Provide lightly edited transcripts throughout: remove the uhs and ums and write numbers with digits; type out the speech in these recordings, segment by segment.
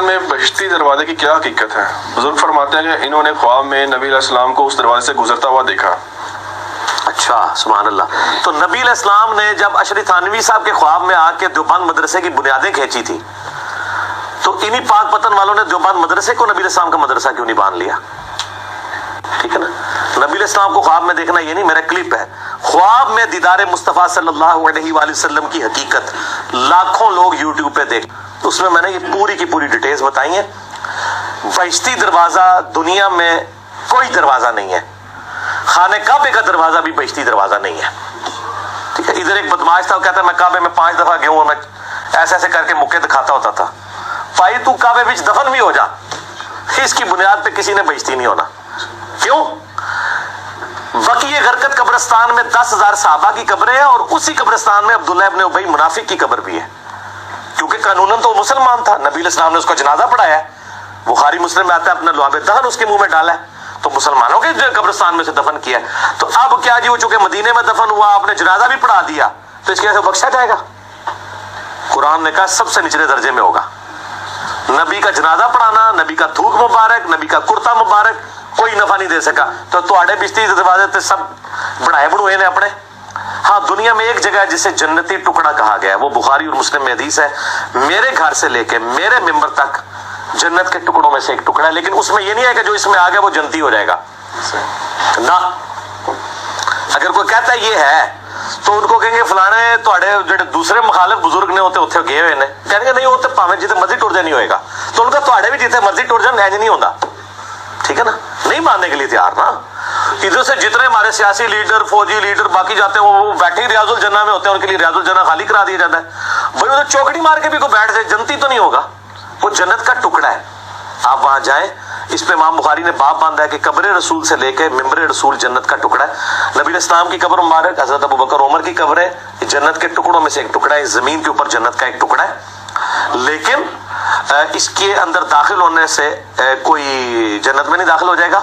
میں بہشتی دروازے کی کیا حقیقت ہے؟ بزرگ فرماتے ہیں کہ انہوں نے خواب میں نبی علیہ السلام کو اس دروازے سے گزرتا ہوا دیکھا۔ اچھا، سبحان اللہ۔ تو نبی علیہ السلام نے جب اشری تھانوی صاحب کے خواب میں آ کے دیوبند مدرسے کی بنیادیں کھینچی تھی تو انہی پاک پتن والوں نے دیوبند مدرسے کو نبی علیہ السلام کا مدرسہ کیوں نہیں باندھ لیا؟ ٹھیک ہے نا، نبی علیہ السلام کو خواب میں دیکھنا یہ نہیں، میرا کلپ ہے، خواب میں دیدار مصطفیٰ صلی اللہ علیہ وآلہ وسلم کی حقیقت لاکھوں لوگ یوٹیوب پہ دیکھ، اس میں نے یہ پوری کی پوری ڈیٹیلز بتائی ہیں۔ بہشتی دروازہ دنیا میں کوئی دروازہ نہیں ہے، خانہ کعبے کا دروازہ بھی بہشتی دروازہ نہیں ہے۔ ٹھیک ہے، ادھر ایک بدماش تھا، وہ کہتا ہے میں کعبے میں 5 دفعہ گیا ہوں، میں ایسے ایسے کر کے مکے دکھاتا ہوتا تھا۔ بھائی تو کعبے بچ دفن بھی ہو جا، اس کی بنیاد پہ کسی نے بہشتی نہیں ہونا۔ کیوں؟ بقیہ غرقد قبرستان میں 10,000 صحابہ کی قبریں ہیں اور اسی قبرستان میں عبداللہ ابن ابی منافق کی قبر بھی ہے، کیونکہ قانوناً تو مسلمان تھا، نبی علیہ السلام نے اس کا جنازہ پڑھایا ہے، بخاری مسلم میں آتا ہے اپنا لعاب دہن اس کے منہ میں ڈالا ہے، تو مسلمانوں کے قبرستان میں سے دفن کیا ہے۔ تو اب کیا جی، وہ چونکہ مدینے میں دفن ہوا، آپ نے جنازہ بھی پڑھا دیا، تو اس کی وجہ سے بخشا جائے گا؟ قرآن نے کہا سب سے نچلے درجے میں ہوگا۔ نبی کا جنازہ پڑھانا، نبی کا تھوک مبارک، نبی کا کرتا مبارک کوئی نفع نہیں دے سکا، تو تواڈے بہشتی دروازے تے سب بڑھائے بڑھوئے نے اپنے۔ ہاں، دنیا میں ایک جگہ ہے جسے جنتی ٹکڑا کہا گیا ہے، وہ بخاری اور مسلم میں حدیث ہے، میرے گھر سے لے کے میرے ممبر تک جنت کے ٹکڑوں میں سے ایک ٹکڑا ہے، لیکن اس میں یہ نہیں ہے کہ جو اس میں آ گیا وہ جنتی ہو جائے گا نہ۔ اگر کوئی کہتا ہے یہ ہے تو ان کو کہیں گے فلانے تواڈے جڑے دوسرے مخالف بزرگ نے ہوتے اتنے گئے ہوئے نے، کہیں گے نہیں وہ تو پاویں جتنے مرضی ٹر جائے نہیں ہوئے گا، تو ان کا تواڈے بھی جتنے مرضی ٹر جائے انج نہیں ہوتا۔ ٹھیک ہے نا، نہیں ماننے کے لیے تیار نا۔ ادھر سے جتنے ہمارے سیاسی لیڈر، فوجی لیڈر باقی جاتے ہیں وہ بیٹھے ہی ریاض الجنہ میں ہوتے ہیں، ان کے لیے ریاض الجنہ خالی کرا دیا جاتا ہے۔ بھائی ادھر چوکڑی مار کے بھی کوئی بیٹھ جائے جنتی تو نہیں ہوگا، وہ جنت کا ٹکڑا ہے، آپ وہاں جائیں۔ اس پہ امام بخاری نے باب باندھا ہے کہ قبر رسول سے لے کے ممبر رسول جنت کا ٹکڑا ہے۔ نبی علیہ السلام کی قبر مبارک، حضرت ابوبکر عمر کی قبر ہے، جنت کے ٹکڑوں میں سے ایک ٹکڑا ہے، زمین کے اوپر جنت کا ایک ٹکڑا ہے، لیکن اس کے اندر داخل ہونے سے کوئی جنت میں نہیں داخل ہو جائے گا۔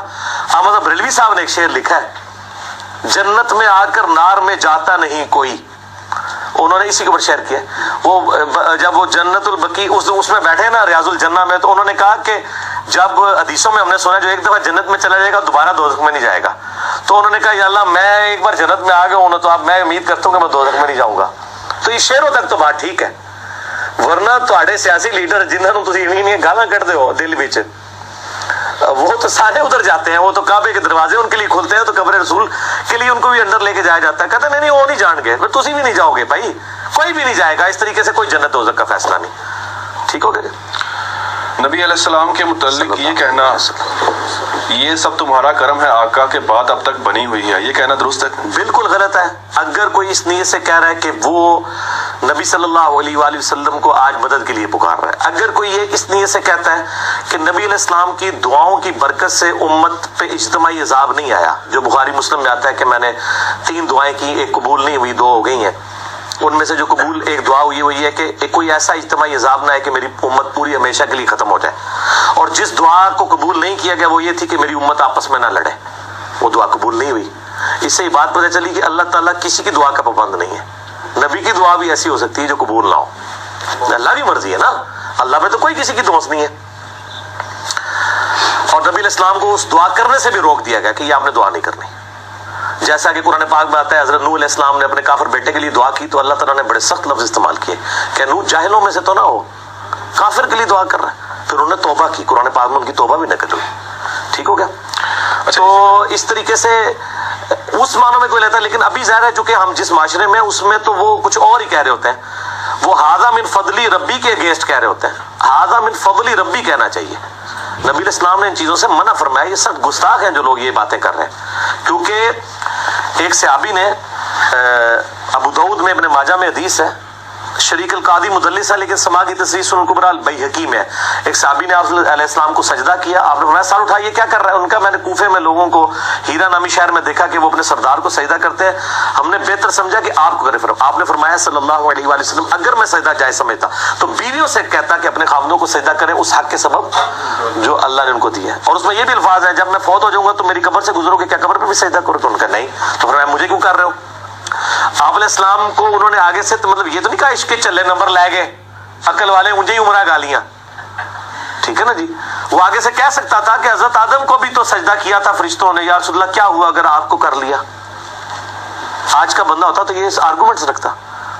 احمد بریلوی صاحب نے ایک شعر لکھا ہے، جنت میں آ کر نار میں جاتا نہیں کوئی، انہوں نے اسی کے اوپر شعر کیا۔ وہ جب وہ جنت البقیع اس میں بیٹھے نا ریاض الجنہ میں، تو انہوں نے کہا کہ جب حدیثوں میں ہم نے سنا جو ایک دفعہ جنت میں چلا جائے گا دوبارہ دوزخ میں نہیں جائے گا، تو انہوں نے کہا یا اللہ میں ایک بار جنت میں آ گیا ہوں تو اب میں امید کرتا ہوں کہ میں دوزخ میں نہیں جاؤں گا۔ تو یہ شعروں تک تو بات ٹھیک ہے، ورنہ تواڈے سیاسی لیڈر جنہوں تسی انہی گالاں کڈدے ہو دل وچ، وہ تو سارے ادھر جاتے ہیں، وہ تو کعبے کے دروازے ان کے لیے کھلتے ہیں، تو قبر رسول کے لیے ان کو بھی اندر لے کے جایا جاتا ہے، کہتے ہیں نہیں وہ نہیں جان گے، پھر تسی بھی نہیں جاؤ گے بھائی، کوئی بھی نہیں جائے گا، اس طریقے سے کوئی جنت دوزخ کا فیصلہ نہیں۔ ٹھیک ہو گیا؟ نبی علیہ السلام کے متعلق یہ کہنا یہ سب تمہارا کرم ہے آقا کے بعد اب تک بنی ہوئی ہے، یہ کہنا درست ہے؟ بالکل غلط ہے۔ اگر کوئی اس نیت سے کہہ رہا ہے کہ وہ نبی صلی اللہ علیہ وآلہ وسلم کو آج مدد کے لیے پکار رہا ہے، اگر کوئی یہ اس نیت سے کہتا ہے کہ نبی علیہ السلام کی دعاؤں کی برکت سے امت پہ اجتماعی عذاب نہیں آیا، جو بخاری مسلم میں آتا ہے کہ میں نے 3 دعائیں کی، ایک قبول نہیں ہوئی، 2 ہو گئی ہیں، ان میں سے جو قبول ایک دعا ہوئی وہ یہ ہے کہ کوئی ایسا اجتماعی عذاب نہ ہے کہ میری امت پوری ہمیشہ کے لیے ختم ہو جائے، اور جس دعا کو قبول نہیں کیا گیا وہ یہ تھی کہ میری امت آپس میں نہ لڑے، وہ دعا قبول نہیں ہوئی۔ اس سے یہ بات پتہ چلی کہ اللہ تعالیٰ کسی کی دعا کا پابند نہیں ہے، نبی کی دعا بھی ایسی ہو سکتی ہے جو قبول نہ ہو، اللہ کی مرضی ہے نا، اللہ پہ تو کوئی کسی کی دوست نہیں ہے۔ اور نبی علیہ السلام کو اس دعا کرنے سے بھی روک دیا گیا کہ یہ آپ نے دعا نہیں کرنی، جیسا کہ قرآن پاک میں آتا ہے حضرت نوح علیہ السلام نے اپنے کافر بیٹے کے لیے دعا کی تو اللہ تعالیٰ نے بڑے سخت لفظ استعمال کیے کہ نوح جاہلوں میں سے تو نہ ہو، کافر کے لیے دعا کر رہا ہے، پھر انہوں نے توبہ کی، قرآن پاک میں ان کی توبہ بھی نقل ہوئی۔ ٹھیک ہو گیا؟ تو اس طریقے سے اس معنوں میں کوئی لیتا ہے، لیکن ابھی ظاہر ہے چونکہ ہم جس معاشرے میں اس میں تو وہ کچھ اور ہی کہہ رہے ہوتے ہیں، وہ ھذا من فضلی ربی کے اگینسٹ کہہ رہے ہوتے ہیں، ھذا من فضلی ربی کہنا چاہیے۔ نبی علیہ السلام نے ان چیزوں سے منع فرمایا، یہ سخت گستاخ ہیں جو لوگ یہ باتیں کر رہے ہیں، کیونکہ ایک صحابی نے ابو داؤد میں ابن ماجہ میں حدیث ہے، شریک القاضی مدلس ہے لیکن سما کی تصریح سنن کبریٰ البیہقی میں ہے، ایک صحابی نے آپ علیہ السلام کو سجدہ کیا، آپ نے فرمایا سر اٹھائیے کیا کر رہا ہے؟ ان کا میں نے کوفے میں لوگوں کو ہیرا نامی شہر میں دیکھا کہ وہ اپنے سردار کو سجدہ کرتے ہیں، ہم نے بہتر سمجھا کہ آپ کو کرے۔ آپ نے فرمایا صلی اللہ علیہ وآلہ وسلم اگر میں سجدہ جائز سمجھتا تو بیویوں سے کہتا کہ اپنے خاوندوں کو سجدہ کریں اس حق کے سبب جو اللہ نے ان کو دیا ہے، اور اس میں یہ بھی الفاظ ہے جب میں فوت ہو جاؤں گا تو میری قبر سے گزرو گے، کیا قبر پہ بھی سجدہ کرو؟ تو ان کا نہیں، تو فرمایا مجھے کیوں کر رہے ہو؟ آپ علیہ السلام کو انہوں نے آگے سے مطلب یہ تو نہیں کہا عشق کے چلے نمبر لے گئے عقل والے مجھے ہی عمرہ گالیاں، ٹھیک ہے نا جی. وہ آگے سے کہہ سکتا تھا کہ حضرت آدم کو بھی تو سجدہ کیا تھا فرشتوں نے, یا رسول اللہ کیا ہوا اگر آپ کو کر لیا. آج کا بندہ ہوتا تو یہ آرگومنٹس رکھتا.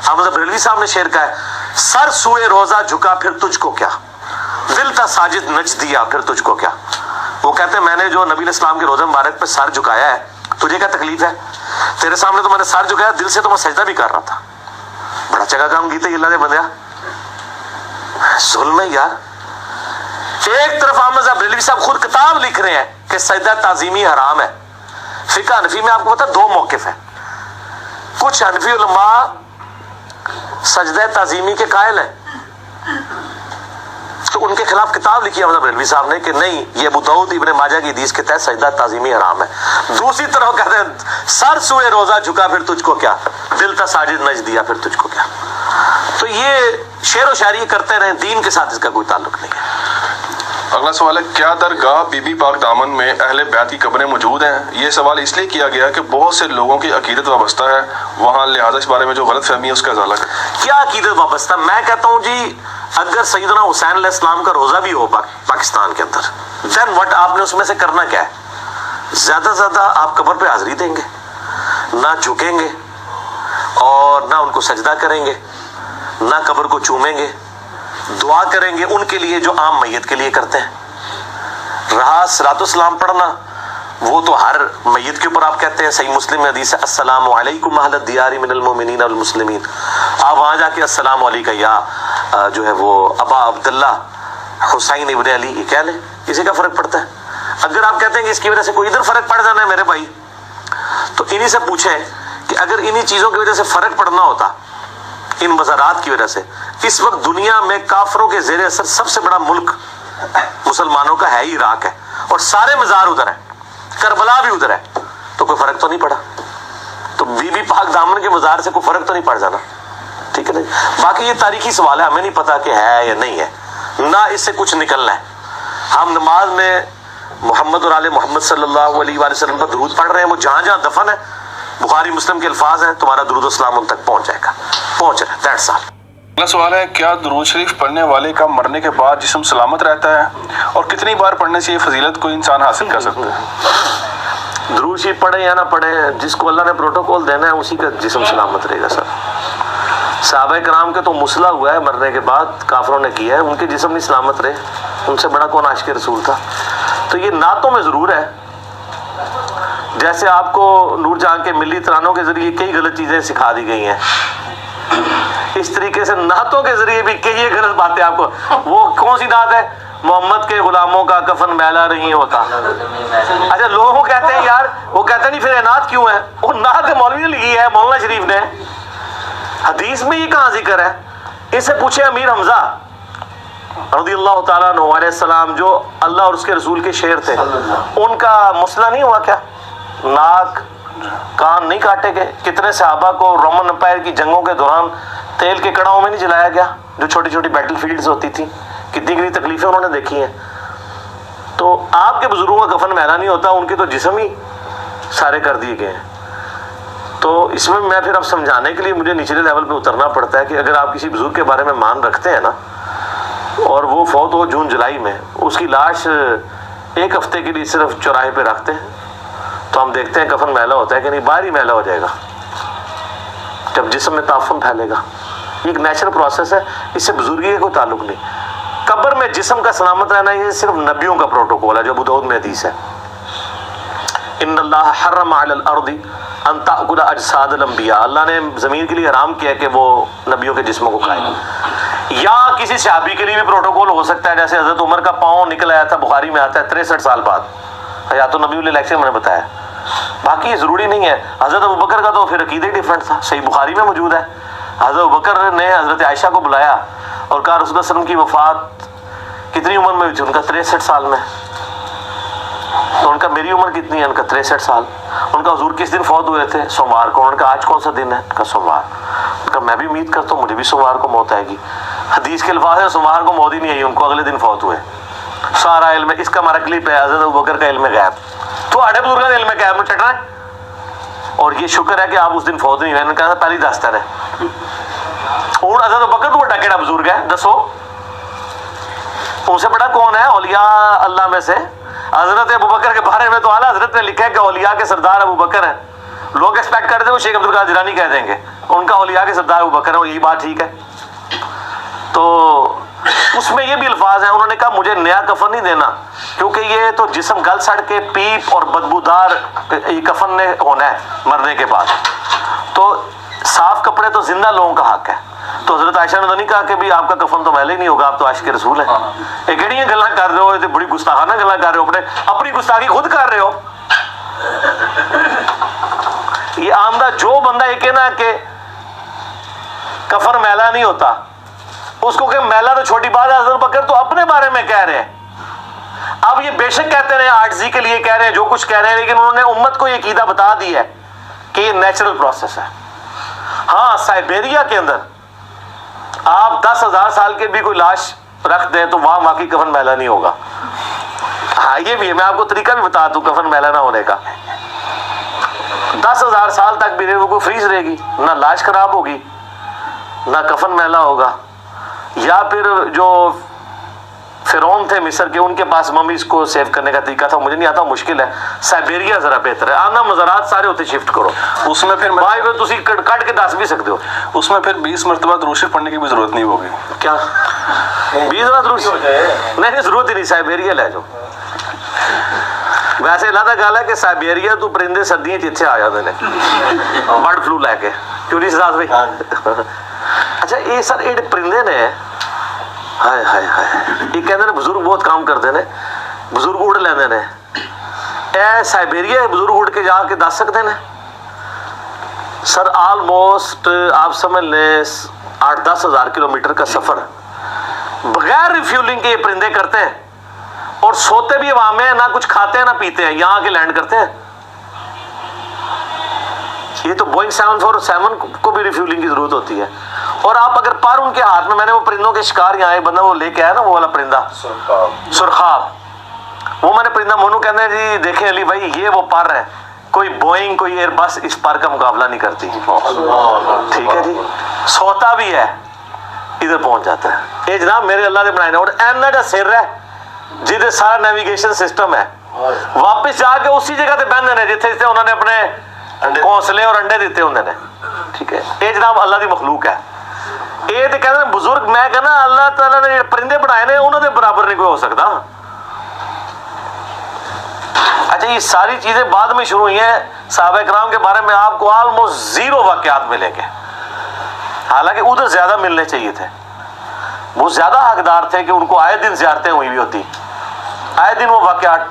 احمد بریلوی صاحب نے شعر کہا ہے, سر سوئے روزہ جھکا پھر تجھ کو کیا, دل تھا ساجد نچ دیا پھر تجھ کو کیا. وہ کہتے ہیں میں نے جو نبی علیہ السلام کے روزہ مبارک پہ سر جھکایا ہے, تجھے کیا تکلیف ہے؟ تیرے سامنے تو میں نے سر جھکایا, دل سے تو میں سجدہ بھی کر رہا تھا. بڑا چنگا کام کیتا اللہ نے بندیا. ظلم ہے یار. ایک طرف احمد صاحب بریلوی صاحب خود کتاب لکھ رہے ہیں کہ سجدہ تعظیمی حرام ہے. فقہ حنفی میں آپ کو پتا 2 موقف ہیں. کچھ حنفی علماء سجدہ تعظیمی کے قائل ہیں, تو ان کے خلاف کتاب لکھی ہے بریلوی صاحب نے کہ نہیں, یہ ابو داؤد ابن ماجہ کی حدیث کے تحت سجدہ تعظیمی حرام ہے. دوسری طرف کہتے ہیں سر سوئے روزہ جھکا پھر تجھ کو کیا, دل تھا ساجد نچ دیا پھر تجھ کو کیا. تو یہ شعر و شاعری کرتے رہے, دین کے ساتھ اس کا کوئی تعلق نہیں ہے. اگلا سوال ہے, کیا درگاہ بی بی پاک دامن میں اہل بیت کی قبریں موجود ہیں؟ یہ سوال اس لیے کیا گیا کہ بہت سے لوگوں کی عقیدت وابستہ ہے وہاں, لہٰذا اس بارے میں جو غلط فہمی ہے اس کا ازالہ کریں. کیا عقیدت وابستہ؟ میں کہتا ہوں جی اگر سیدنا حسین علیہ السلام کا روزہ بھی ہو پاکستان کے اندر, دین وٹ, آپ نے اس میں سے کرنا کیا ہے؟ زیادہ سے زیادہ آپ قبر پہ حاضری دیں گے, نہ جھکیں گے اور نہ ان کو سجدہ کریں گے, نہ قبر کو چومیں گے, دعا کریں گے ان کے لیے جو عام میت کے لیے کرتے ہیں. رہا صلاۃ السلام پڑھنا, وہ تو ہر میت کے اوپر آپ کہتے ہیں, صحیح مسلم میں حدیث ہے السلام علیکم اہل الدیار من المؤمنین والمسلمین. آپ وہاں جا کے السلام علیکم یا جو ہے وہ ابا عبداللہ حسین ابن علی یہ کہہ لیں, کسی کا فرق پڑتا ہے؟ اگر آپ کہتے ہیں کہ اس کی وجہ سے کوئی ادھر فرق پڑ جانا ہے میرے بھائی, تو انہی سے پوچھیں کہ اگر انہی چیزوں کی وجہ سے فرق پڑنا ہوتا, ان مزارات کی وجہ سے, اس وقت دنیا میں کافروں کے زیر اثر سب سے بڑا ملک مسلمانوں کا ہے ہی عراق ہے, اور سارے مزار ادھر ہیں, کربلا بھی ادھر ہے, تو کوئی فرق تو نہیں پڑا. تو بی بی پاک دامن کے مزار سے کوئی فرق تو نہیں پڑ جانا. ٹھیک ہے نا. باقی یہ تاریخی سوال ہے, ہمیں نہیں پتا کہ ہے یا نہیں ہے, نہ اس سے کچھ نکلنا ہے. ہم نماز میں محمد اور آل محمد صلی اللہ علیہ وآلہ وسلم پر درود پڑھ رہے ہیں, وہ جہاں جہاں دفن ہے بخاری مسلم کے الفاظ ہیں, تمہارا درود و سلام ان تک پہنچ جائے گا, پہنچ رہا ہے. That's all. اگلا سوال ہے, کیا درود شریف پڑھنے والے کا مرنے کے بعد جسم سلامت رہتا ہے, اور کتنی بار پڑھنے سے یہ فضیلت کو انسان حاصل کر سکتا ہے؟ درود شریف پڑھے یا نہ پڑھے, جس کو اللہ نے پروٹوکول دینا ہے اسی کا جسم سلامت رہے گا. سر صحابہ کرام کے تو مسئلہ ہوا ہے مرنے کے بعد, کافروں نے کیا ہے, ان کے جسم نہیں سلامت رہے, ان سے بڑا کون عاشق رسول تھا. تو یہ نعتوں میں ضرور ہے, جیسے آپ کو نور جہاں کے ملی ترانوں کے ذریعے کئی غلط چیزیں سکھا دی گئی ہیں, اس طریقے سے نعتوں کے ذریعے بھی کئی غلط باتیں آپ کو. وہ کون سی نعت ہے؟ محمد کے غلاموں کا کفن میلا نہیں ہوتا. اچھا لوگوں کہتے ہیں یار, وہ کہتے نہیں پھر نعت کیوں ہے؟ وہ نعت مولوی نے لکھی ہے, مولانا شریف نے, حدیث میں یہ کہاں ذکر ہے؟ اس سے پوچھے امیر حمزہ رضی اللہ تعالیٰ عنہ علیہ السلام, جو اللہ اور اس کے رسول کے شعر تھے, ان کا مسئلہ نہیں ہوا کیا؟ ناک کان نہیں کاٹے گئے. کتنے صحابہ کو رومن امپائر کی جنگوں کے دوران تیل کے کڑاؤں میں نہیں جلایا گیا, جو چھوٹی چھوٹی بیٹل فیلڈز ہوتی تھی, کتنی کتنی تکلیفیں انہوں نے دیکھی ہیں. تو آپ کے بزرگوں کا کفن میلا نہیں ہوتا, ان کے تو جسم ہی سارے کر دیے گئے ہیں. تو اس میں پھر اب سمجھانے کے لیے مجھے نچلے لیول پہ اترنا پڑتا ہے کہ اگر آپ کسی بزرگ کے بارے میں مان رکھتے ہیں نا, اور وہ فوت ہو جون جولائی میں, اس کی لاش 1 ہفتے کے لیے صرف چوراہے پہ رکھتے ہیں, تو ہم دیکھتے ہیں کفن میلا ہوتا ہے کہ نہیں, باہر ہی میلا ہو جائے گا جب جسم میں تعفن پھیلے گا. یہ ایک نیچرل پروسیس ہے, اس سے بزرگی کا کوئی تعلق نہیں. قبر میں جسم کا سلامت رہنا یہ صرف نبیوں کا پروٹوکول ہے, جو ابو داؤد میں حدیث ہے, ان اللہ حرم علی الارض ان تاکل اجساد الانبیاء, اللہ نے زمین کے لیے حرام کیا کہ وہ نبیوں کے جسموں کو کھائے. یا کسی صحابی کے لیے بھی پروٹوکول ہو سکتا ہے, جیسے حضرت عمر کا پاؤں نکل آیا تھا, بخاری میں آتا ہے 63 سال بعد, حیات النبی الیکشن میں نے بتایا. باقی یہ ضروری نہیں ہے. حضرت ابوبکر کا تو پھر عقیدہ ڈیفرنٹ تھا, صحیح بخاری میں موجود ہے. حضرت ابوبکر نے حضرت عائشہ کو بلایا اور کہا رسول اللہ صلی اللہ علیہ وسلم کی وفات کتنی عمر میں ہوئی تھی؟ ان کا 63 سال میں. تو ان کا میری عمر کتنی ہے؟ ان کا 63 سال. ان کا حضور کس دن فوت ہوئے تھے؟ سوموار کو. ان کا آج کون سا دن ہے؟ ان کا سوموار. ان کا میں بھی امید کرتا ہوں مجھے بھی سوموار کو موت آئے گی. حدیث کے الفاظ ہیں سوموار کو موت ہی نہیں آئی, ان کو اگلے دن فوت ہوئے. سارا علم ہے, اس کا ہمارا کلپ ہے حضرت ابوبکر کا علم غیب, تو آڑے بزرگ کا علم غیب میں چٹنا ہے. اور یہ شکر ہے کہ آپ اس دن فوت نہیں ہوئے, انہوں نے کہا پہلی دستا رہے. اور حضرت ابوبکر تو بڑا کیڑا بزرگ ہے, دسو ان سے بڑا کون ہے اولیاء اللہ میں سے؟ حضرت ابوبکر کے بارے میں تو اعلیٰ حضرت نے لکھا ہے کہ اولیاء کے سردار ابوبکر ہیں. لوگ ایکسپیکٹ کرتے ہیں وہ شیخ عبد القادر جیلانی کہہ دیں گے ان کا اولیاء کے سردار ابوبکر ہے, یہی بات ٹھیک ہے. تو اس میں یہ بھی الفاظ ہیں, انہوں نے کہا مجھے نیا کفن نہیں دینا کیونکہ یہ تو جسم گل سڑ کے پیپ اور بدبودار یہ کفن نے ہونا ہے مرنے کے بعد, تو صاف کپڑے تو زندہ لوگوں کا حق ہے. تو حضرت عائشہ نے تو نہیں کہا کہ بھی آپ کا کفن تو میلے ہی نہیں ہوگا, آپ تو عاشق رسول ہیں. یہ کہڑی گلاں کر رہے ہو, یہ بڑی گستاخانہ گلاں کر رہے ہو, اپنی گستاخی خود کر رہے ہو. یہ آمدہ جو بندہ یہ کہنا کہ کفن میلا نہیں ہوتا, اس کو کہ میلا تو چھوٹی بات ہے, حضرت بکر تو اپنے بارے میں کہہ رہے ہیں. اب یہ بے شک کہتے رہے عاجزی کے لیے کہہ رہے ہیں جو کچھ کہہ رہے ہیں, لیکن انہوں نے امت کو یہ عقیدہ بتا دی ہے کہ یہ نیچرل پروسیس ہے. ہاں سائبیریا کے اندر آپ 10,000 سال کے بھی کوئی لاش رکھ دیں تو وہاں واقعی کفن میلا نہیں ہوگا. ہاں یہ بھی ہے, میں آپ کو طریقہ بھی بتا دوں کفن میلا نہ ہونے کا. 10,000 سال تک بھی وہ فریز رہے گی, نہ لاش خراب ہوگی نہ کفن میلا ہوگا. یا پھر جو فرعون تھے مصر کے, ان کے پاس ممیز کو سیو کرنے کا طریقہ تھا, مجھے نہیں آتا, مشکل ہے. سائبیریا ذرا بہتر ہے. آنا مزارات سارے ہوتے شفٹ کرو, اس میں پھر بھائی پھر تسی کٹ کے دس بھی سکتے ہو. اس میں پھر 20 مرتبہ درود شریف پڑھنے کی بھی ضرورت نہیں ہوگی. کیا 20 درود نہیں, ضرورت ہی نہیں, سائبیریا لے جاؤ. ویسے اللہ تعالیٰ گل ہے کہ سائبیریا تو پرندے سردیاں اتنے آ جاتے ہیں برڈ فلو لے کے, کیوں نہیں سداس بھائی؟ اچھا یہ سر یہ پرندے نے ہائے ہائے ہائے, یہ کہتے ہیں بزرگ بہت کام کرتے ہیں, بزرگ اڑ لیندے نے. اے سائبیریا بزرگ اڑ کے جا کے دس سکتے ہیں سر؟ آلموسٹ آپ سمجھ لیں 8-10 ہزار کلومیٹر کا سفر بغیر ریفیولنگ کے یہ پرندے کرتے ہیں, اور سوتے بھی عوام میں, نہ کچھ کھاتے ہیں نہ پیتے ہیں, یہاں کے لینڈ کرتے ہیں. یہ تو بوئنگ 747 کو بھی ریفیولنگ کی ضرورت ہوتی ہے. اور آپ اگر پر ان کے ہاتھ میں نے وہ پرندوں کے شکار یہاں ایک بندہ وہ لے کے آیا نا, وہ والا پرندہ سرخاب, وہ میں نے پرندہ مونو کہتے ہیں جی دیکھیں علی بھائی یہ وہ پر ہے, کوئی بوئنگ کوئی ایئر بس اس پر کا مقابلہ نہیں کرتی. ٹھیک ہے جی, سوتا بھی ہے ادھر پہنچ جاتا ہے. یہ جناب میرے اللہ نے بنائے نا, اور اینا جا سر ہے جدھر سارا نیویگیشن سسٹم ہے, واپس جا کے اسی جگہ تے بہندے نے جتھے جتھے انہوں نے اپنے گھونسلے اور انڈے دیتے ہوندے نے. ٹھیک ہے, یہ جناب اللہ دی مخلوق ہے. یہ تو کہتے ہیں بزرگ, میں کہنا اللہ تعالیٰ نے پرندے بنائے نے انہوں نے برابر نہیں کوئی ہو سکتا. اچھا یہ ساری چیزیں بعد میں شروع ہوئی ہیں. صحابہ کرام کے بارے میں آپ کو آلموسٹ 0 واقعات ملیں گے, حالانکہ ادھر زیادہ ملنے چاہیے تھے. وہ زیادہ حقدار تھے کہ ان کو آئے دن زیارتیں ہوئی بھی ہوتی, آئے دن وہ واقعات.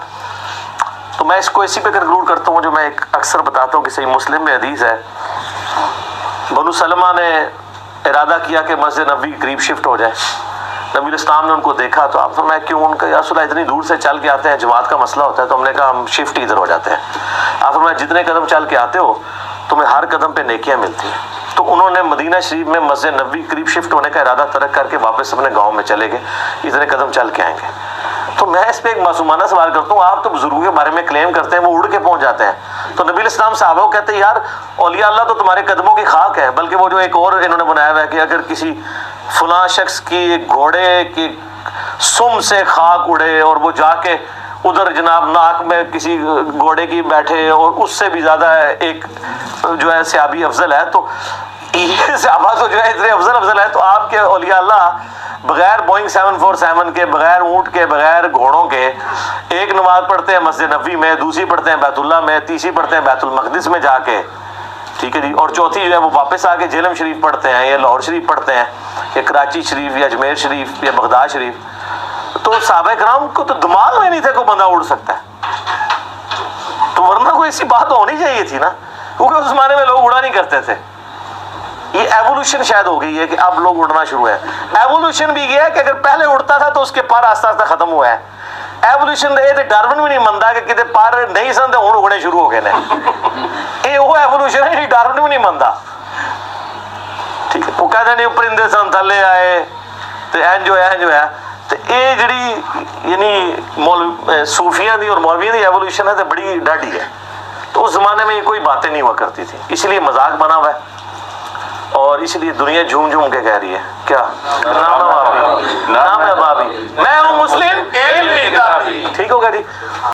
تو میں اس کو اسی پہ کنکلوڈ کرتا ہوں جو میں ایک اکثر بتاتا ہوں کہ صحیح مسلم میں حدیث ہے. بنو سلمہ نے ارادہ کیا کہ مسجد نبوی کے قریب شفٹ ہو جائے. نبی الاسلام نے ان کو دیکھا تو آپ فرمایا کیوں؟ ان کا یا رسول اللہ اتنی دور سے چل کے آتے ہیں, جماعت کا مسئلہ ہوتا ہے. تو ہم نے کہا ہم شفٹ ادھر ہو جاتے ہیں. آپ فرمایا جتنے قدم چل کے آتے ہو تمہیں ہر قدم پہ نیکیاں ملتی ہیں. تو انہوں نے مدینہ شریف میں مسجد نبوی کے قریب شفٹ ہونے کا ارادہ ترک کر کے واپس اپنے گاؤں میں چلے گئے, اتنے قدم چل کے آئیں گے. تو میں اس پہ ایک معصومانہ سوال کرتا ہوں, آپ تو بزرگوں کے بارے میں کلیم کرتے ہیں وہ اڑ کے پہنچ جاتے ہیں, تو نبی الاسلام صحابہ کو کہتے ہیں یار اولیاء اللہ تو تمہارے قدموں کی خاک ہے. بلکہ وہ جو ایک اور انہوں نے بنایا ہوا ہے کہ اگر کسی فلاں شخص کی گھوڑے کی سم سے خاک اڑے اور وہ جا کے ادھر جناب ناک میں کسی گھوڑے کی بیٹھے اور اس سے بھی زیادہ ایک جو ہے صحابی افضل ہے, تو یہ صحابہ تو جو ہے اتنے افضل ہے, تو آپ کے اولیاء اللہ بغیر بوئنگ 747 کے, بغیر اونٹ کے, بغیر گھوڑوں کے ایک نماز پڑھتے ہیں مسجد نبوی میں, دوسری پڑھتے ہیں بیت اللہ میں, تیسری پڑھتے ہیں بیت المقدس میں جا کے. ٹھیک ہے جی, اور چوتھی جو ہے وہ واپس آ کے جہلم شریف پڑھتے ہیں یا لاہور شریف پڑھتے ہیں یا کراچی شریف یا اجمیر شریف یا بغداد شریف. تو صحابہ کرام کو تو دماغ میں نہیں تھا کوئی بندہ اڑ سکتا ہے, تو ورنہ کوئی ایسی بات ہونی چاہیے تھی نا, کیونکہ اس زمانے میں لوگ اڑا نہیں کرتے تھے. یہ ایوولوشن شاید ہو گئی ہے کہ اب لوگ اڑنا شروع ہے. ایوولوشن بھی یہ ہے کہ اگر پہلے اڑتا تھا تو اس کے پر آہستہ آہستہ ختم ہوا ہے. ایوولوشن یہ ڈارون بھی نہیں منتا کہ کتے پر نہیں سن تو ہوں اگنے شروع ہو گئے نے. یہ وہ ایوولوشن ہے ڈارون بھی نہیں منتا. ٹھیک ہے, وہ کہتے ہیں پرندے سن تھلے آئے تو جو ہے تو یہ جڑی یعنی صوفیاں دی اور مولویاں دی ایوولوشن ہے تو بڑی ڈاڈی ہے. تو اس زمانے میں یہ کوئی باتیں نہیں ہوا کرتی تھی, اس لیے مذاق بنا ہوا ہے. اور اس لیے دنیا جھوم جھوم کے کہہ رہی ہے کیا نام ہے بابی میں ہوں مسلم ٹھیک ہوگا جی.